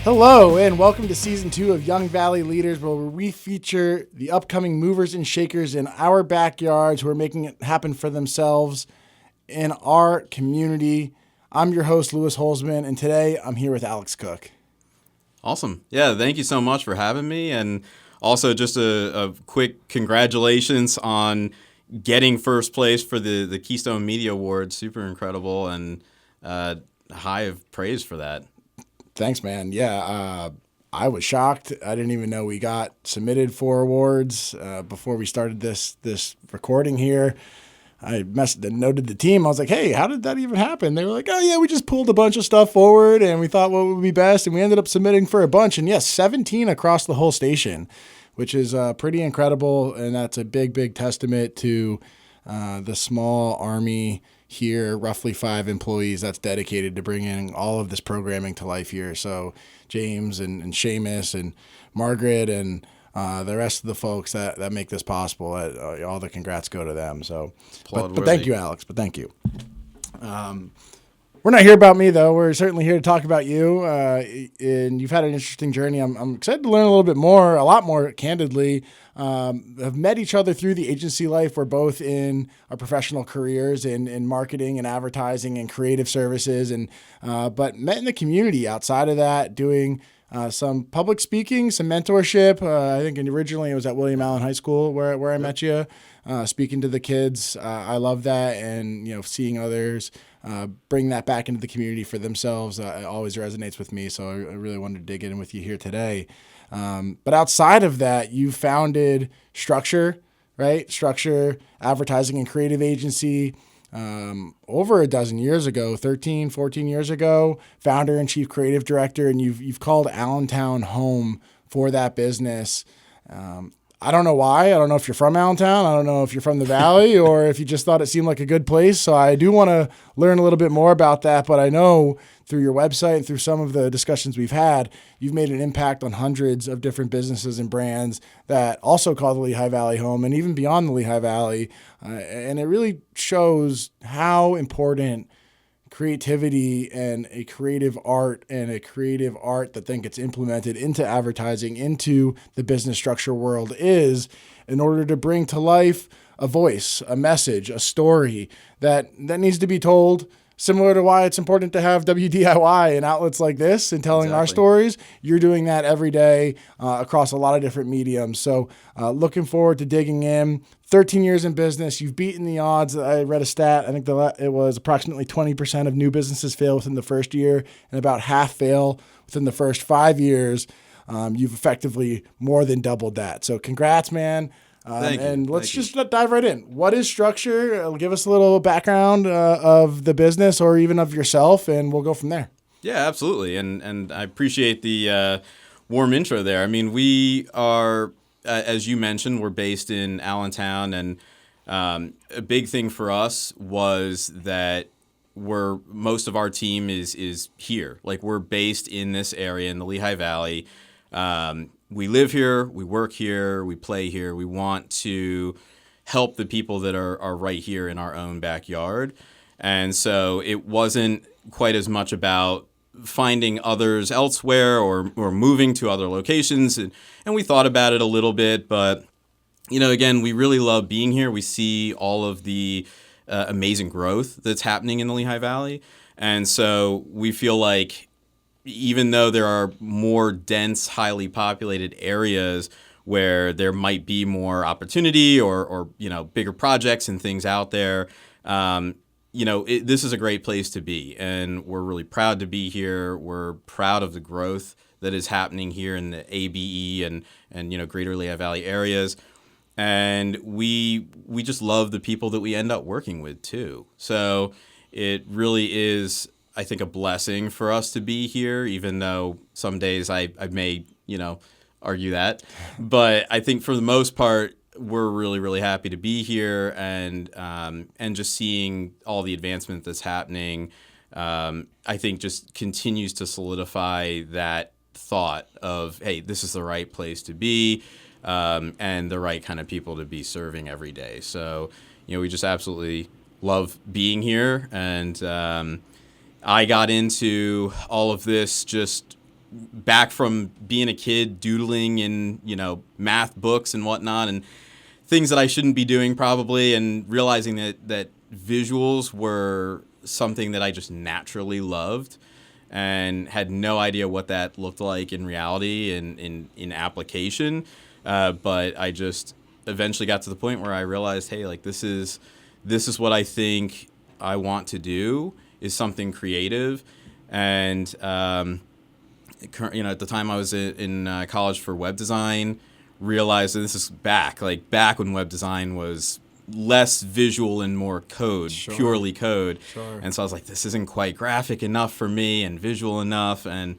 Hello, and welcome to Season 2 of Young Valley Leaders, where we feature the upcoming movers and shakers in our backyards who are making it happen for themselves in our community. I'm your host, Louis Holzman, and today I'm here with Alex Cook. Awesome. Yeah, thank you so much for having me. And also just a quick congratulations on getting first place for the Keystone Media Awards. Super incredible, and high of praise for that. Thanks, man. Yeah, I was shocked. I didn't even know we got submitted for awards before we started this recording here. I noted the team. I was like, hey, how did that even happen? They were like, oh, yeah, we just pulled a bunch of stuff forward, and we thought what would be best, and we ended up submitting for a bunch. And yes, 17 across the whole station, which is pretty incredible, and that's a big, big testament to the small army here, roughly 5 employees that's dedicated to bringing all of this programming to life here. So James and Seamus and Margaret and the rest of the folks that make this possible, all the congrats go to them. So, but thank you, Alex. But thank you. We're not here about me, though. We're certainly here to talk about you. And you've had an interesting journey. I'm excited to learn a lot more candidly. Have met each other through the agency life. We're both in our professional careers in marketing and advertising and creative services, but met in the community outside of that, doing some public speaking, some mentorship. I think originally it was at William Allen High School where I met you, speaking to the kids. I love that, and seeing others bring that back into the community for themselves always resonates with me. So I really wanted to dig in with you here today. But outside of that, you founded Structure, right? Structure Advertising and Creative Agency. Over a dozen years ago, 13, 14 years ago, founder and chief creative director, and you've called Allentown home for that business. I don't know why. I don't know if you're from Allentown. I don't know if you're from the Valley or if you just thought it seemed like a good place. So I do want to learn a little bit more about that. But I know through your website and through some of the discussions we've had, you've made an impact on hundreds of different businesses and brands that also call the Lehigh Valley home and even beyond the Lehigh Valley. And it really shows how important creativity and a creative art that then gets implemented into advertising, into the business structure world is, in order to bring to life a voice, a message, a story that needs to be told. Similar to why it's important to have WDIY and outlets like this and telling our stories. You're doing that every day across a lot of different mediums. So looking forward to digging in. 13 years in business. You've beaten the odds. I read a stat. I think it was approximately 20% of new businesses fail within the first year and about half fail within the first 5 years. You've effectively more than doubled that. So congrats, man. And let's just dive right in. What is Structure? Give us a little background of the business or even of yourself, and we'll go from there. Yeah, absolutely. And I appreciate the warm intro there. I mean, we are, as you mentioned, we're based in Allentown, and a big thing for us was that most of our team is here. Like, we're based in this area in the Lehigh Valley. We live here, we work here, we play here. We want to help the people that are right here in our own backyard. And so it wasn't quite as much about finding others elsewhere or moving to other locations. And we thought about it a little bit, but, again, we really love being here. We see all of the amazing growth that's happening in the Lehigh Valley. And so we feel like even though there are more dense, highly populated areas where there might be more opportunity or bigger projects and things out there, this is a great place to be. And we're really proud to be here. We're proud of the growth that is happening here in the ABE and Greater Lehigh Valley areas. And we just love the people that we end up working with too. So it really is, I think, a blessing for us to be here, even though some days I may, argue that. But I think for the most part, we're really, really happy to be here and just seeing all the advancement that's happening, I think just continues to solidify that thought of, hey, this is the right place to be and the right kind of people to be serving every day. So, we just absolutely love being here. And I got into all of this just back from being a kid doodling in, math books and whatnot and things that I shouldn't be doing probably, and realizing that visuals were something that I just naturally loved and had no idea what that looked like in reality and in application. But I just eventually got to the point where I realized, hey, like this is what I think I want to do, is something creative. And, at the time I was in college for web design, realized that this is back when web design was less visual and more code, purely code. Sure. And so I was like, this isn't quite graphic enough for me and visual enough. And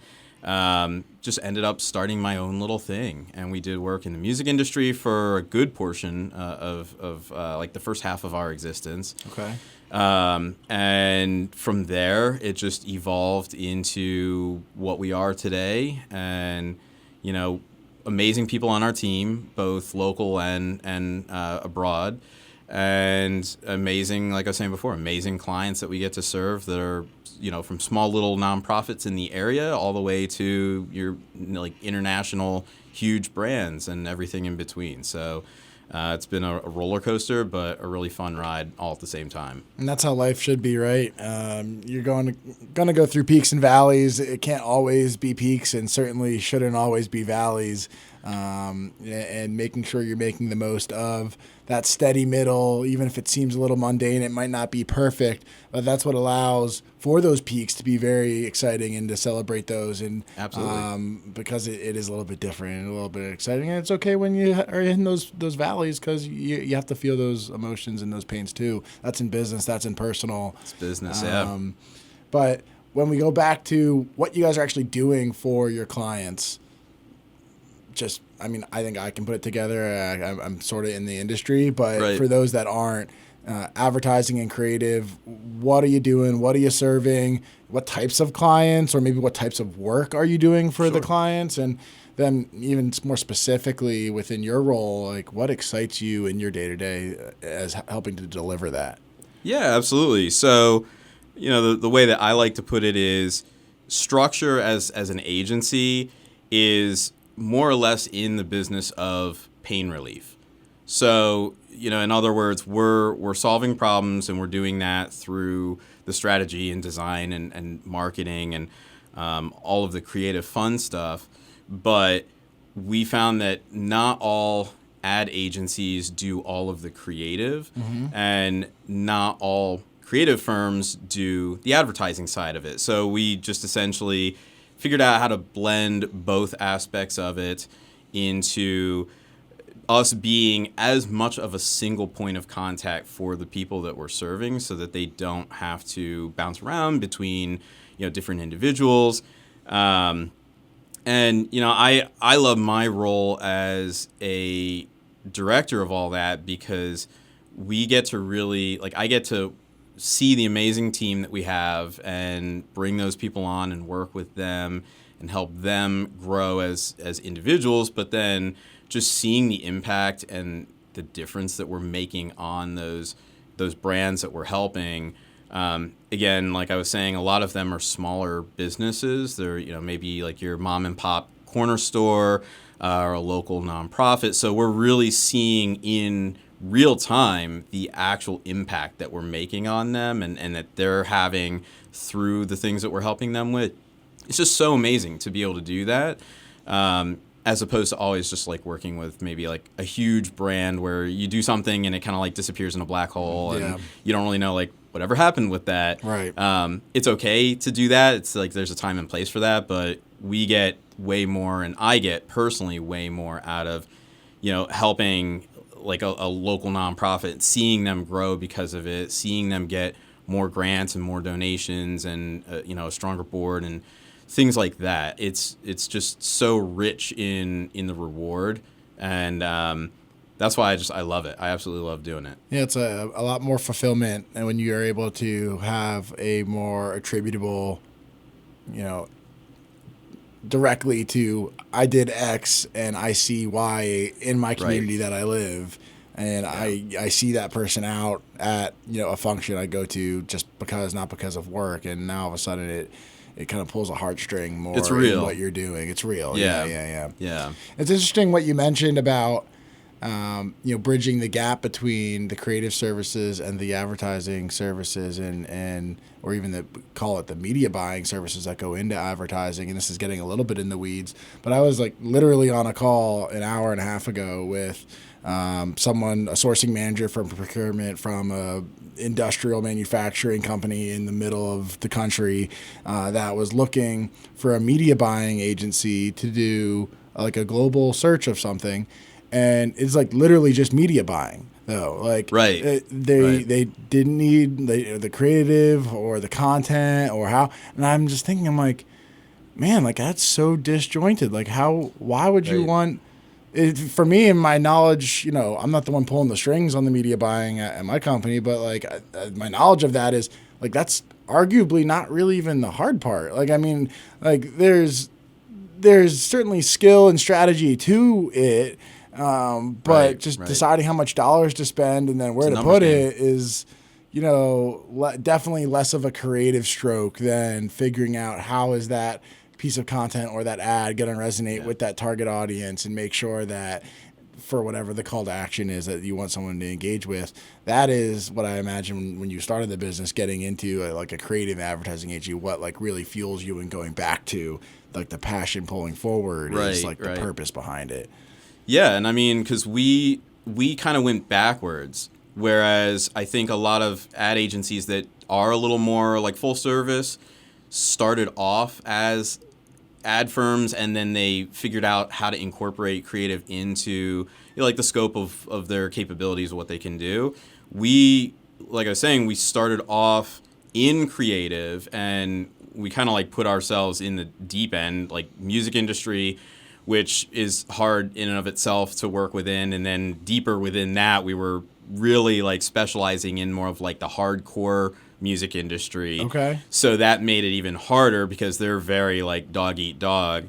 just ended up starting my own little thing. And we did work in the music industry for a good portion of the first half of our existence. Okay. And from there, it just evolved into what we are today. And, amazing people on our team, both local and abroad. And amazing, like I was saying before, amazing clients that we get to serve that are, from small little nonprofits in the area all the way to your international huge brands and everything in between. So it's been a roller coaster, but a really fun ride all at the same time. And that's how life should be, right? You're going to go through peaks and valleys. It can't always be peaks, and certainly shouldn't always be valleys. And making sure you're making the most of that steady middle, even if it seems a little mundane, it might not be perfect, but that's what allows for those peaks to be very exciting and to celebrate those. And absolutely, because it is a little bit different and a little bit exciting, and it's okay when you are in those valleys, because you have to feel those emotions and those pains too. That's in business, that's in personal. It's business, yeah. But when we go back to what you guys are actually doing for your clients, I think I can put it together. I'm sort of in the industry, but right. For those that aren't, advertising and creative, what are you doing? What are you serving? What types of clients, or maybe what types of work are you doing for the clients? And then even more specifically within your role, like what excites you in your day-to-day as helping to deliver that? Yeah, absolutely. So, the way that I like to put it is structure as an agency is more or less in the business of pain relief. So, in other words, we're solving problems, and we're doing that through the strategy and design and marketing and all of the creative fun stuff. But we found that not all ad agencies do all of the creative, and not all creative firms do the advertising side of it. So we just essentially figured out how to blend both aspects of it into us being as much of a single point of contact for the people that we're serving, so that they don't have to bounce around between different individuals. And I love my role as a director of all that, because we get to really I get to see the amazing team that we have and bring those people on and work with them and help them grow as individuals, but then just seeing the impact and the difference that we're making on those brands that we're helping. Again, like I was saying, a lot of them are smaller businesses. They're maybe like your mom and pop corner store or a local nonprofit. So we're really seeing in real time the actual impact that we're making on them and that they're having through the things that we're helping them with. It's just so amazing to be able to do that, as opposed to always just working with maybe a huge brand where you do something and it kind of disappears in a black hole and you don't really know whatever happened with that. Right. It's okay to do that. It's there's a time and place for that, but we get way more, and I get personally way more out of helping a local nonprofit, seeing them grow because of it, seeing them get more grants and more donations and a stronger board and things like that. It's just so rich in the reward, and that's why I love it. I absolutely love doing it. Yeah, it's a lot more fulfillment, and when you are able to have a more attributable, directly to I did X and I see Y in my community that I live, and I see that person out at a function I go to just because, not because of work, and now all of a sudden it kind of pulls a heartstring more. It's real. In what you're doing. It's real. Yeah. Yeah. It's interesting what you mentioned about bridging the gap between the creative services and the advertising services and or even call it the media buying services that go into advertising. And this is getting a little bit in the weeds, but I was like literally on a call an hour and a half ago with someone, a sourcing manager from procurement from a industrial manufacturing company in the middle of the country that was looking for a media buying agency to do like a global search of something. And it's like literally just media buying, though. Like they didn't need the creative or the content or how. And I'm just thinking, I'm like, man, like that's so disjointed. Like why would you want? For me and my knowledge, I'm not the one pulling the strings on the media buying at my company, but like my knowledge of that is like that's arguably not really even the hard part. Like I mean, like there's certainly skill and strategy to it. But deciding how much dollars to spend and then where to put it is, definitely less of a creative stroke than figuring out how is that piece of content or that ad going to resonate with that target audience and make sure that for whatever the call to action is that you want someone to engage with. That is what I imagine when you started the business, getting into like a creative advertising agency, what like really fuels you and going back to like the passion pulling forward is like the purpose behind it. Yeah, and I mean, because we kind of went backwards, whereas I think a lot of ad agencies that are a little more like full service started off as ad firms, and then they figured out how to incorporate creative into like the scope of their capabilities, what they can do. We, like I was saying, we started off in creative, and we kind of like put ourselves in the deep end, like music industry, which is hard in and of itself to work within. And then deeper within that, we were really like specializing in more of like the hardcore music industry. Okay. So that made it even harder because they're very like dog eat dog.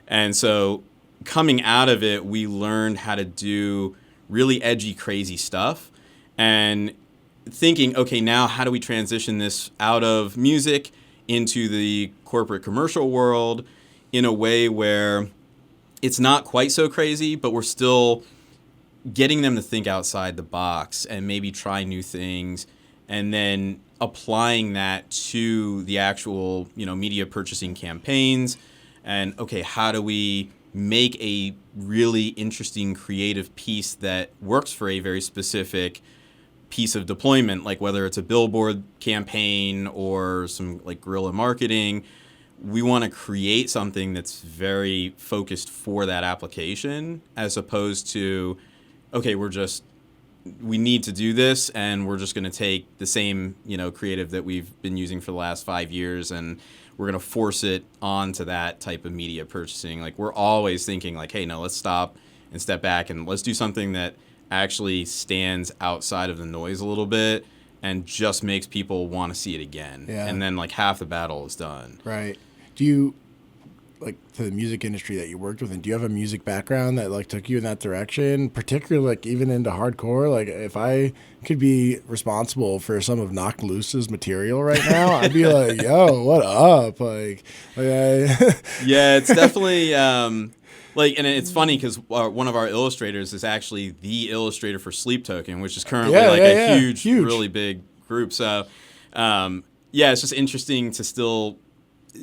And so coming out of it, we learned how to do really edgy, crazy stuff and thinking, okay, now how do we transition this out of music into the corporate commercial world in a way where it's not quite so crazy, but we're still getting them to think outside the box and maybe try new things, and then applying that to the actual, media purchasing campaigns. And okay, how do we make a really interesting creative piece that works for a very specific piece of deployment, like whether it's a billboard campaign or some like guerrilla marketing. We want to create something that's very focused for that application, as opposed to, okay, we need to do this, and we're just going to take the same, creative that we've been using for the last 5 years, and we're going to force it onto that type of media purchasing. Like we're always thinking like, hey, no, let's stop and step back and let's do something that actually stands outside of the noise a little bit and just makes people want to see it again. Yeah. And then like half the battle is done. Right. Do you, like, to the music industry that you worked with, and do you have a music background that like took you in that direction, particularly like even into hardcore? Like if I could be responsible for some of Knocked Loose's material right now, I'd be like, yo, what up? Yeah, it's definitely like, and it's funny because one of our illustrators is actually the illustrator for Sleep Token, which is currently a huge, really big group. So it's just interesting to still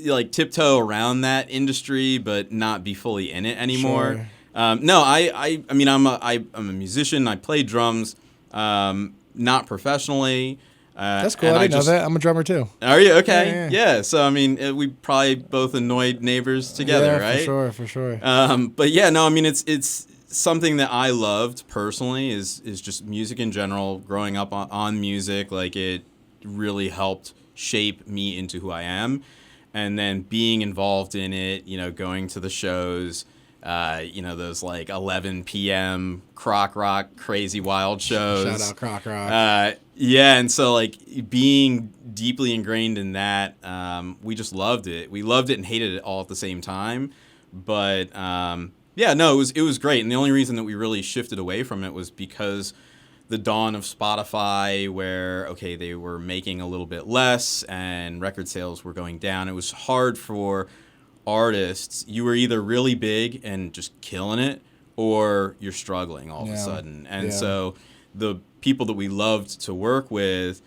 like tiptoe around that industry, but not be fully in it anymore. Sure. No, I mean, I'm a musician. I play drums, not professionally. That's cool. I didn't know that. I'm a drummer too. Are you? Okay. Yeah. So, I mean, we probably both annoyed neighbors together, right? For sure. But yeah, no, I mean, it's something that I loved personally is just music in general. Growing up on music, like it really helped shape me into who I am. And then being involved in it, going to the shows, those like 11 p.m. Croc Rock crazy wild shows. Shout out Croc Rock. And so like being deeply ingrained in that, we just loved it. We loved it and hated it all at the same time. But it was great. And the only reason that we really shifted away from it was because the dawn of Spotify where, okay, they were making a little bit less and record sales were going down. It was hard for artists. You were either really big and just killing it, or you're struggling all of a sudden. And so the people that we loved to work with,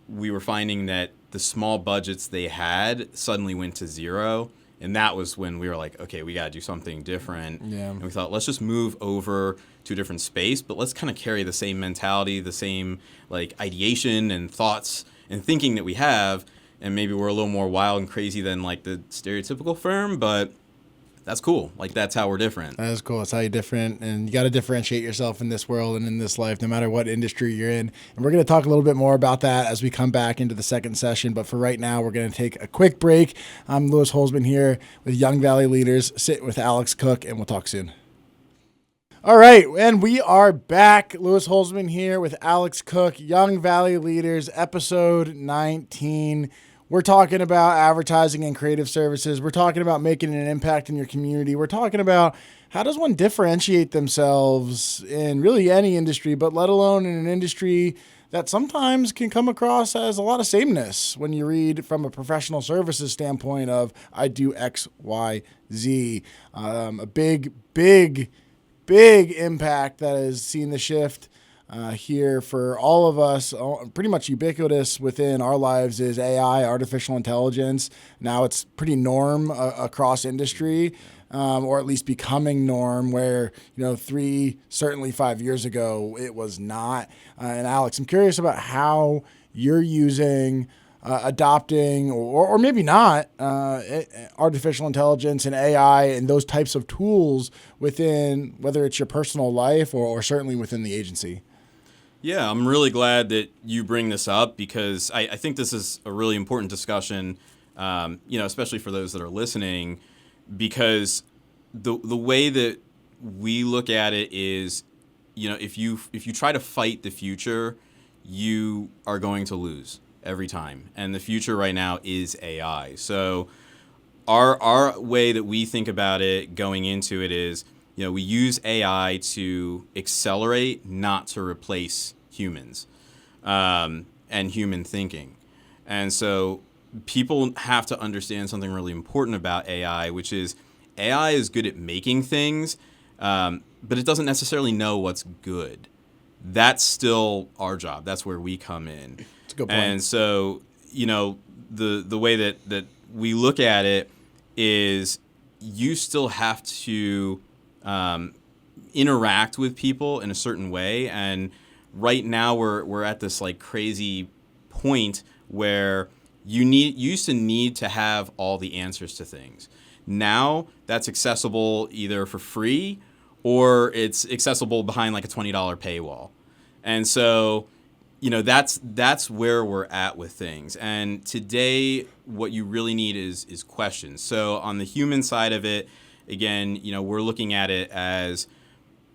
we were finding that the small budgets they had suddenly went to zero. And that was when we were like, okay, we got to do something different. Yeah. And we thought, let's just move over to a different space, but let's kind of carry the same mentality, the same like ideation and thoughts and thinking that we have. And maybe we're a little more wild and crazy than like the stereotypical firm, but that's cool. Like, that's how we're different. That is cool. It's how you're different, and you got to differentiate yourself in this world and in this life, no matter what industry you're in. And we're going to talk a little bit more about that as we come back into the second session. But for right now, we're going to take a quick break. I'm Louis Holzman here with Young Valley Leaders, sitting with Alex Cook, and we'll talk soon. All right, and we are back. Louis Holzman here with Alex Cook, Young Valley Leaders, episode 19. We're talking about advertising and creative services. We're talking about making an impact in your community. We're talking about how does one differentiate themselves in really any industry, but let alone in an industry that sometimes can come across as a lot of sameness when you read from a professional services standpoint of I do X, Y, Z. A big impact that has seen the shift here for all of us, pretty much ubiquitous within our lives, is AI, artificial intelligence. Now it's pretty norm across industry, or at least becoming norm, where, certainly 5 years ago, it was not. And Alex, I'm curious about how you're using, adopting, or maybe not, artificial intelligence and AI and those types of tools within, whether it's your personal life or certainly within the agency. Yeah, I'm really glad that you bring this up, because I think this is a really important discussion, especially for those that are listening, because the way that we look at it is, if you try to fight the future, you are going to lose every time. And the future right now is AI. So our way that we think about it going into it is, we use AI to accelerate, not to replace humans and human thinking. And so people have to understand something really important about AI, which is AI is good at making things, but it doesn't necessarily know what's good. That's still our job. That's where we come in. That's a good point. And so, the way that we look at it is you still have to interact with people in a certain way. And right now we're at this like crazy point where you used to need to have all the answers to things. Now that's accessible either for free or it's accessible behind like a $20 paywall. And so, that's where we're at with things. And today, what you really need is questions. So on the human side of it, again, we're looking at it as,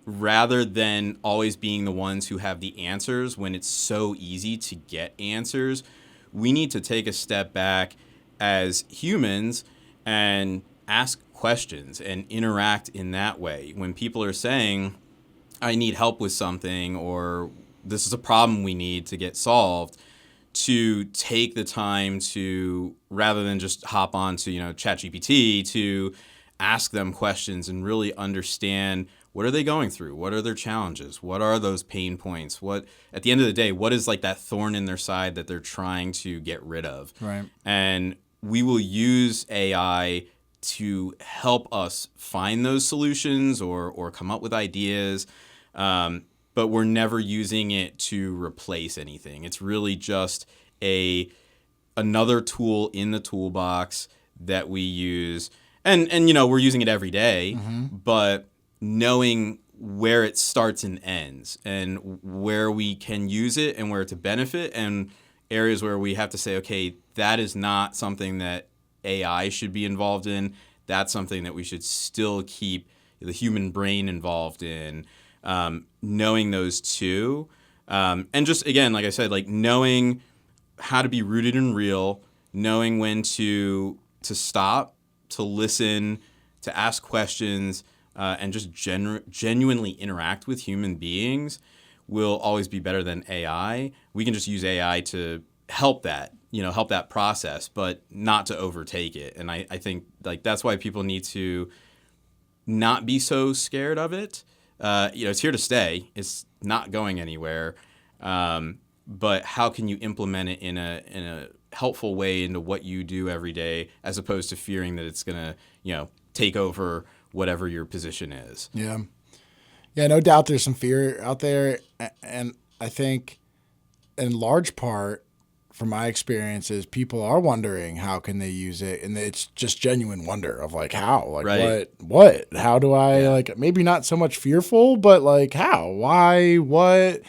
rather than always being the ones who have the answers when it's so easy to get answers, we need to take a step back as humans and ask questions and interact in that way. When people are saying, I need help with something, or this is a problem we need to get solved, to take the time to, rather than just hop on to, ChatGPT, to ask them questions and really understand, what are they going through? What are their challenges? What are those pain points? What, at the end of the day, what is like that thorn in their side that they're trying to get rid of? Right. And we will use AI to help us find those solutions or come up with ideas. But we're never using it to replace anything. It's really just another tool in the toolbox that we use. And we're using it every day, but knowing where it starts and ends and where we can use it and where to benefit, and areas where we have to say, okay, that is not something that AI should be involved in. That's something that we should still keep the human brain involved in, knowing those two. And just, again, like I said, like knowing how to be rooted and real, knowing when to stop, to listen, to ask questions, and just genuinely interact with human beings. will always be better than AI. We can just use AI to help that process, but not to overtake it. And I think like that's why people need to not be so scared of it. It's here to stay. It's not going anywhere. But how can you implement it in a helpful way into what you do every day, as opposed to fearing that it's gonna, take over whatever your position is. Yeah. Yeah, no doubt there's some fear out there. And I think in large part, from my experiences, people are wondering how can they use it. And it's just genuine wonder of like, how? Like, right. what? How do I, like, maybe not so much fearful, but like, how? Why? What?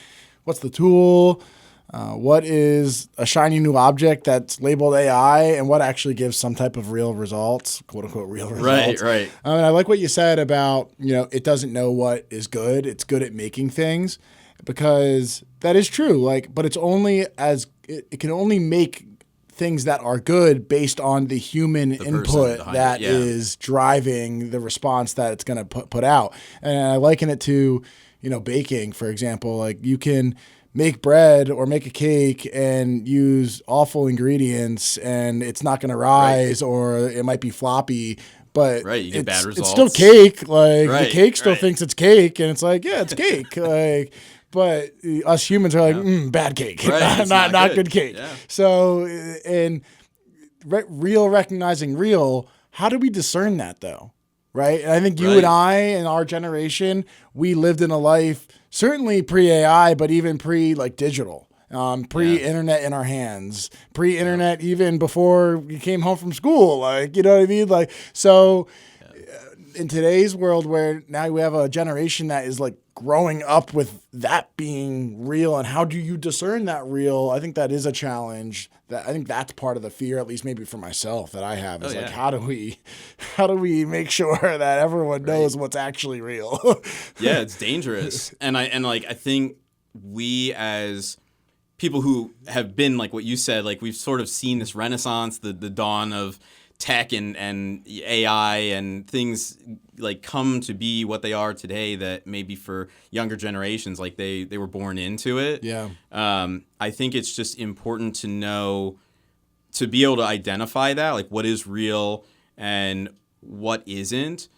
What's the tool? What is a shiny new object that's labeled AI, and what actually gives some type of real results, quote unquote real results? Right. And I like what you said about, it doesn't know what is good. It's good at making things, because that is true. Like, but it's only it can only make things that are good based on the human input that is driving the response that it's going to put out. And I liken it to, baking, for example. Like, you can make bread or make a cake and use awful ingredients and it's not going to rise, or it might be floppy, but you get bad results. It's still cake. Like, the cake still thinks it's cake, and it's like, yeah, it's cake. Like, but us humans are like, bad cake, not good cake. Yeah. So, and real recognizing real, how do we discern that though? Right. And I think you and I and our generation, we lived in a life certainly pre-AI, but even digital, pre-internet in our hands, pre-internet even before we came home from school. Like, you know what I mean? Like, so in today's world where now we have a generation that is like growing up with that being real, and how do you discern that real? I think that is a challenge. That I think that's part of the fear, at least maybe for myself, that I have, is like, how do we make sure that everyone knows what's actually real? Yeah, it's dangerous. And I think we, as people who have been, like what you said, like we've sort of seen this renaissance, the dawn of tech and AI and things like come to be what they are today, that maybe for younger generations, like they were born into it. Yeah. I think it's just important to know, to be able to identify that, like what is real and what isn't.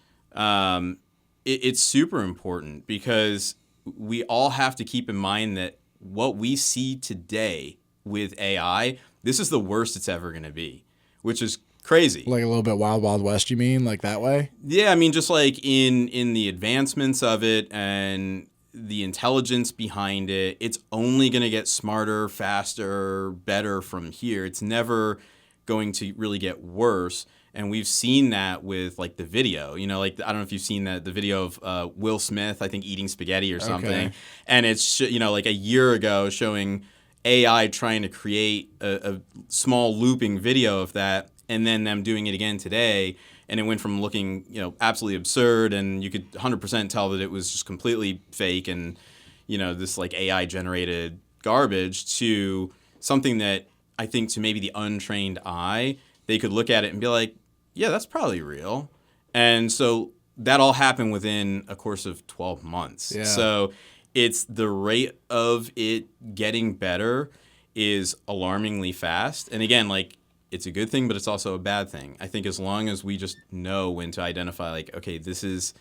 It's super important, because we all have to keep in mind that what we see today with AI, this is the worst it's ever going to be, which is crazy. Like a little bit Wild Wild West, you mean, like that way? Yeah, I mean, just like in the advancements of it and the intelligence behind it, it's only going to get smarter, faster, better from here. It's never going to really get worse. And we've seen that with like the video, like, I don't know if you've seen the video of Will Smith, I think, eating spaghetti or something. Okay. And it's, like a year ago, showing AI trying to create a small looping video of that, and then them doing it again today. And it went from looking, absolutely absurd, and you could 100% tell that it was just completely fake and, this like AI generated garbage, to something that I think to maybe the untrained eye, they could look at it and be like, yeah, that's probably real. And so that all happened within a course of 12 months. Yeah. So it's the rate of it getting better is alarmingly fast. And again, like, it's a good thing, but it's also a bad thing. I think as long as we just know when to identify, like, okay, this is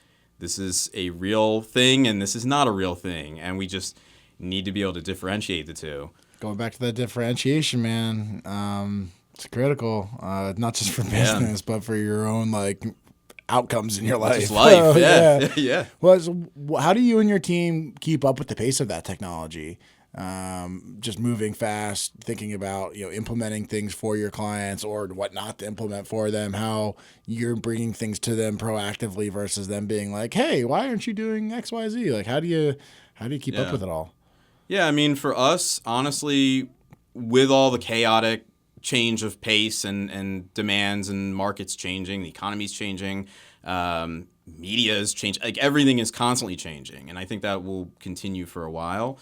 a real thing and this is not a real thing, and we just need to be able to differentiate the two. Going back to that differentiation, man, it's critical, not just for business, but for your own like outcomes in your life. Just life, yeah. Well, so how do you and your team keep up with the pace of that technology? Just moving fast, thinking about, implementing things for your clients or what not to implement for them, how you're bringing things to them proactively versus them being like, hey, why aren't you doing X, Y, Z? Like, how do you keep up with it all? Yeah, I mean, for us, honestly, with all the chaotic change of pace and demands and markets changing, the economy's changing, media is changing, like everything is constantly changing. And I think that will continue for a while.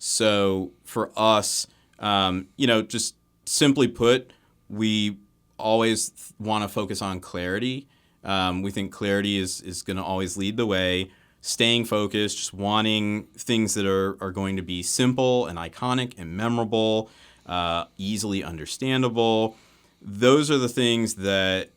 So for us, just simply put, we always want to focus on clarity. We think clarity is going to always lead the way. staying focused, just wanting things that are going to be simple and iconic and memorable, easily understandable. Those are the things that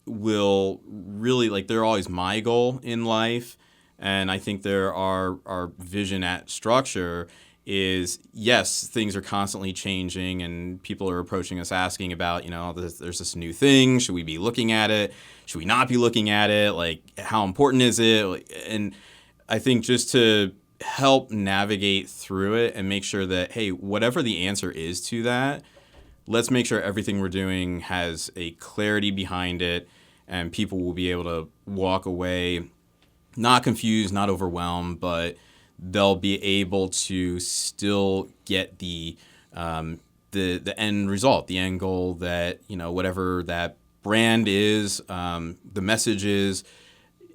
will really, like, they're always my goal in life. And I think our vision at Structure is, yes, things are constantly changing and people are approaching us asking about, there's this new thing. Should we be looking at it? Should we not be looking at it? Like, how important is it? And I think just to help navigate through it and make sure that, hey, whatever the answer is to that, let's make sure everything we're doing has a clarity behind it and people will be able to walk away not confused, not overwhelmed, but they'll be able to still get the end result, the end goal that, whatever that brand is, the message is.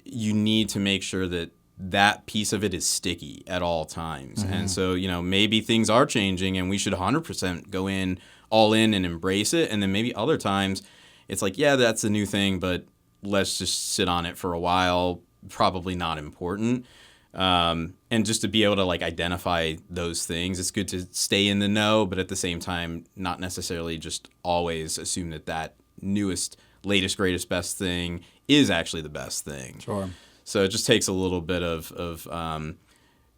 You need to make sure that piece of it is sticky at all times. Mm-hmm. And so, maybe things are changing and we should 100% go all in and embrace it. And then maybe other times it's like, yeah, that's a new thing, but let's just sit on it for a while. Probably not important. And just to be able to identify those things, it's good to stay in the know, but at the same time, not necessarily just always assume that newest, latest, greatest, best thing is actually the best thing. Sure. So it just takes a little bit of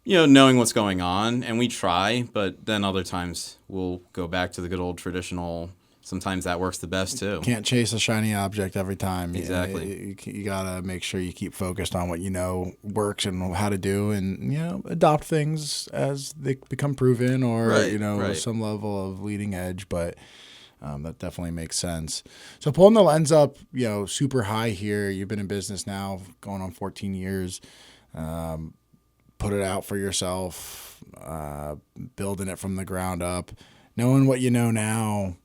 knowing what's going on, and we try, but then other times we'll go back to the good old traditional. Sometimes that works the best too. Can't chase a shiny object every time. Exactly. You gotta make sure you keep focused on what works and how to do, and adopt things as they become proven, or right. some level of leading edge. But that definitely makes sense. So pulling the lens up, super high here. You've been in business now going on 14 years. Put it out for yourself, building it from the ground up, knowing what you know now.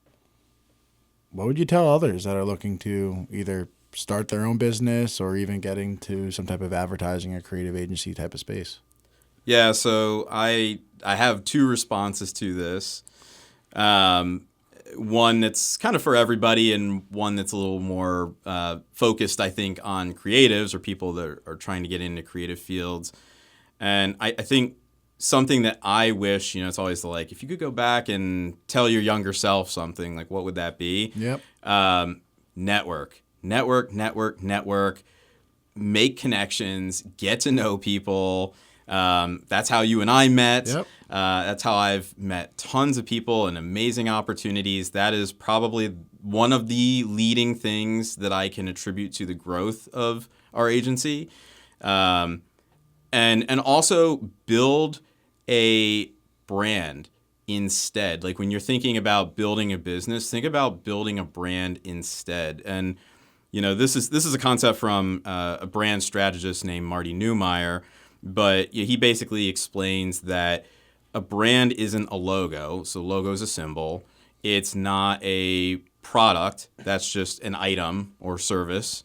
What would you tell others that are looking to either start their own business or even getting to some type of advertising or creative agency type of space? Yeah, so I have two responses to this. One that's kind of for everybody and one that's a little more focused, I think, on creatives or people that are trying to get into creative fields. And I think something that I wish, it's always if you could go back and tell your younger self something, what would that be? Yep. Network. Make connections, get to know people. That's how you and I met. Yep. That's how I've met tons of people and amazing opportunities. That is probably one of the leading things that I can attribute to the growth of our agency. And also build a brand instead. When you're thinking about building a business, think about building a brand instead. And this is a concept from a brand strategist named Marty Neumeier, but he basically explains that a brand isn't a logo. So logo is a symbol. It's not a product. That's just an item or service.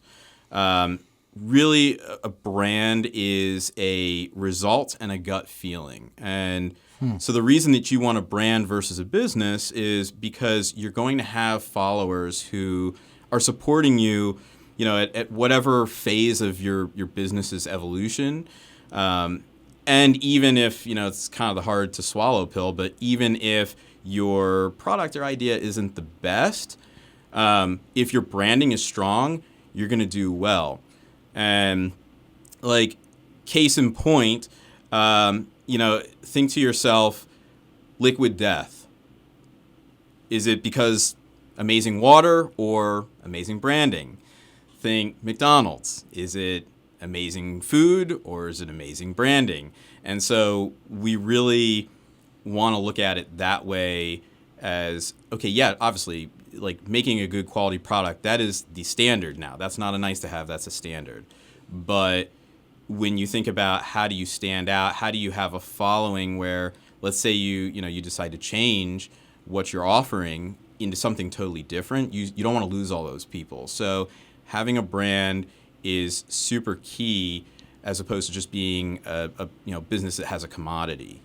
Really, a brand is a result and a gut feeling. And so the reason that you want a brand versus a business is because you're going to have followers who are supporting you, at whatever phase of your business's evolution. And even if, it's kind of the hard to swallow pill, but even if your product or idea isn't the best, if your branding is strong, you're going to do well. And case in point, think to yourself, Liquid Death. Is it because amazing water or amazing branding? Think McDonald's. Is it amazing food or is it amazing branding? And so we really want to look at it that way as, okay, yeah, obviously, making a good quality product, that is the standard now. That's not a nice to have, that's a standard. But when you think about how do you stand out, how do you have a following where, let's say you decide to change what you're offering into something totally different, you don't want to lose all those people. So having a brand is super key as opposed to just being a business that has a commodity.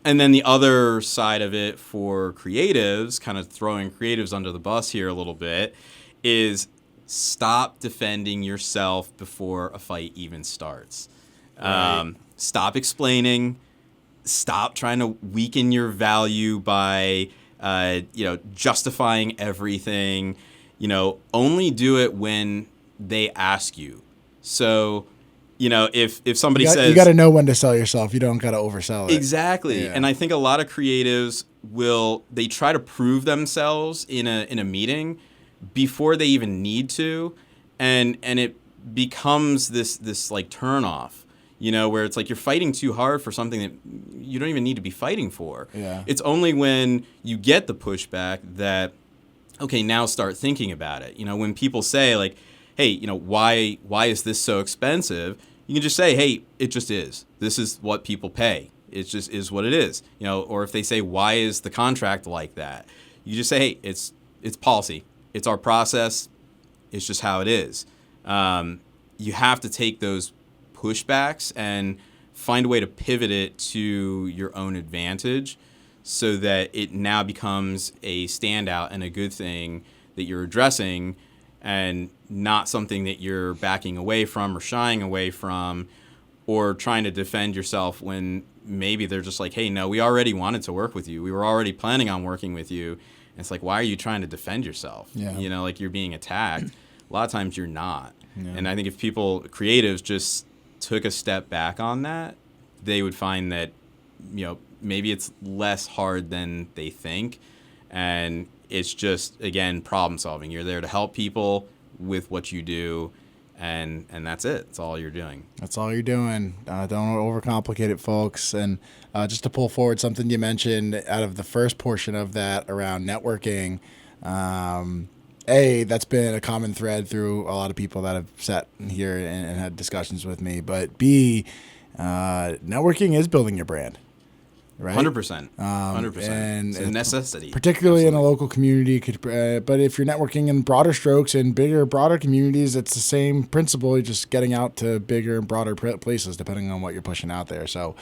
And then the other side of it for creatives, kind of throwing creatives under the bus here a little bit, is stop defending yourself before a fight even starts. Right. Stop explaining. Stop trying to weaken your value by, justifying everything. Only do it when they ask you. So, if somebody says... You got to know when to sell yourself. You don't got to oversell it. Exactly. Yeah. And I think a lot of creatives they try to prove themselves in a meeting before they even need to. And it becomes this like turn off, where it's like you're fighting too hard for something that you don't even need to be fighting for. Yeah. It's only when you get the pushback that, okay, now start thinking about it. When people say like, hey, why is this so expensive? You can just say, hey, it just is. This is what people pay. It just is what it is. Or if they say, why is the contract like that? You just say, hey, it's policy. It's our process. It's just how it is. You have to take those pushbacks and find a way to pivot it to your own advantage so that it now becomes a standout and a good thing that you're addressing and not something that you're backing away from or shying away from or trying to defend yourself when maybe they're just like, hey, no, we already wanted to work with you. We were already planning on working with you. And it's like, why are you trying to defend yourself? Yeah. Like you're being attacked. A lot of times you're not. Yeah. And I think if creatives just took a step back on that, they would find that, maybe it's less hard than they think. And it's just, again, problem solving. You're there to help people with what you do. And that's it. That's all you're doing. That's all you're doing. Don't overcomplicate it, folks. And just to pull forward something you mentioned out of the first portion of that around networking, that's been a common thread through a lot of people that have sat here and had discussions with me. But B, networking is building your brand. Right? 100%. 100%. And it's a necessity. Particularly in a local community. But if you're networking in broader strokes and broader communities, it's the same principle. You're just getting out to bigger and broader places, depending on what you're pushing out there. So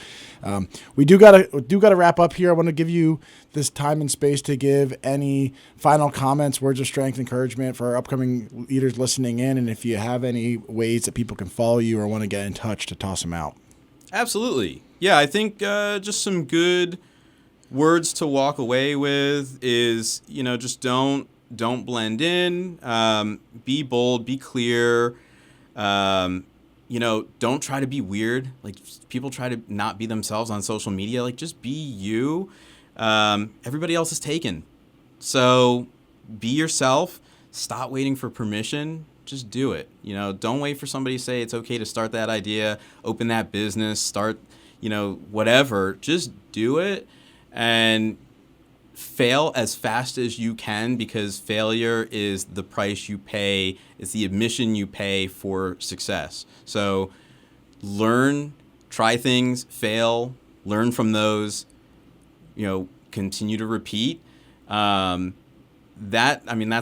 we do gotta wrap up here. I want to give you this time and space to give any final comments, words of strength, encouragement for our upcoming leaders listening in. And if you have any ways that people can follow you or want to get in touch, to toss them out. Absolutely. Yeah, I think just some good words to walk away with is, just don't blend in. Be bold, be clear. Don't try to be weird. Like people try to not be themselves on social media. Like just be you. Everybody else is taken. So be yourself. Stop waiting for permission. Just do it. Don't wait for somebody to say it's okay to start that idea, open that business, start, whatever. Just do it and fail as fast as you can, because failure is the price you pay. It's the admission you pay for success. So learn, try things, fail, learn from those, continue to repeat. That's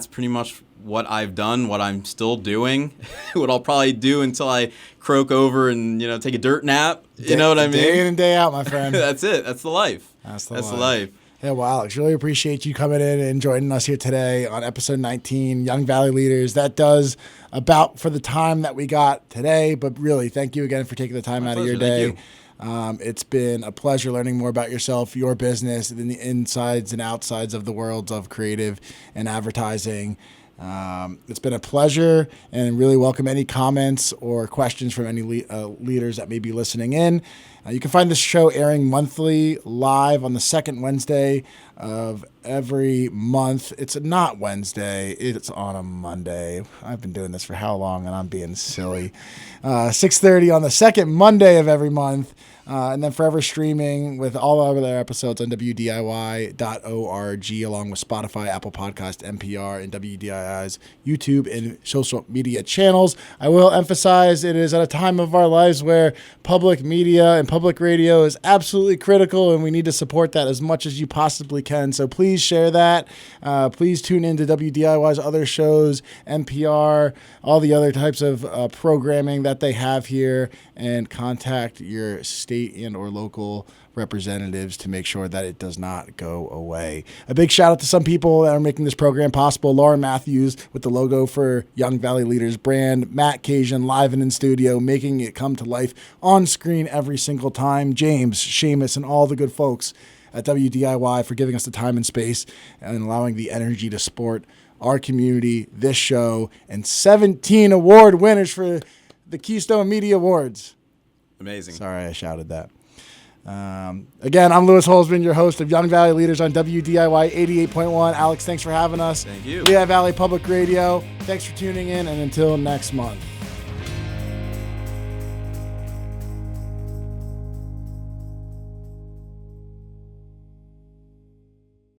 pretty much what I've done, what I'm still doing, what I'll probably do until I croak over and, take a dirt nap. You know what I mean? Day in and day out, my friend. That's it. That's the life. That's the life. Hey, well, Alex, really appreciate you coming in and joining us here today on episode 19, Young Valley Leaders. That does about for the time that we got today, but really, thank you again for taking the time out of your day. It's been a pleasure learning more about yourself, your business, and the insides and outsides of the worlds of creative and advertising. It's been a pleasure, and really welcome any comments or questions from any leaders that may be listening in. You can find this show airing monthly live on the second Wednesday of every month. It's not Wednesday. It's on a Monday. I've been doing this for how long, and I'm being silly. 6:30 on the second Monday of every month. And then forever streaming with all of their episodes on WDIY.org, along with Spotify, Apple Podcast, NPR, and WDII's YouTube and social media channels. I will emphasize it is at a time of our lives where public media and public radio is absolutely critical, and we need to support that as much as you possibly can. So please please share that. Please tune into WDIY's other shows, NPR, all the other types of programming that they have here, and contact your state and or local representatives to make sure that it does not go away. A big shout out to some people that are making this program possible. Lauren Matthews with the logo for Young Valley Leaders brand, Matt Cajun live and in studio, making it come to life on screen every single time, James, Seamus, and all the good folks at WDIY for giving us the time and space and allowing the energy to support our community, this show, and 17 award winners for the Keystone Media Awards. Amazing. Sorry, I shouted that. Again, I'm Louis Holzman, your host of Young Valley Leaders on WDIY 88.1. Alex, thanks for having us. Thank you. Lehigh Valley Public Radio. Thanks for tuning in, and until next month.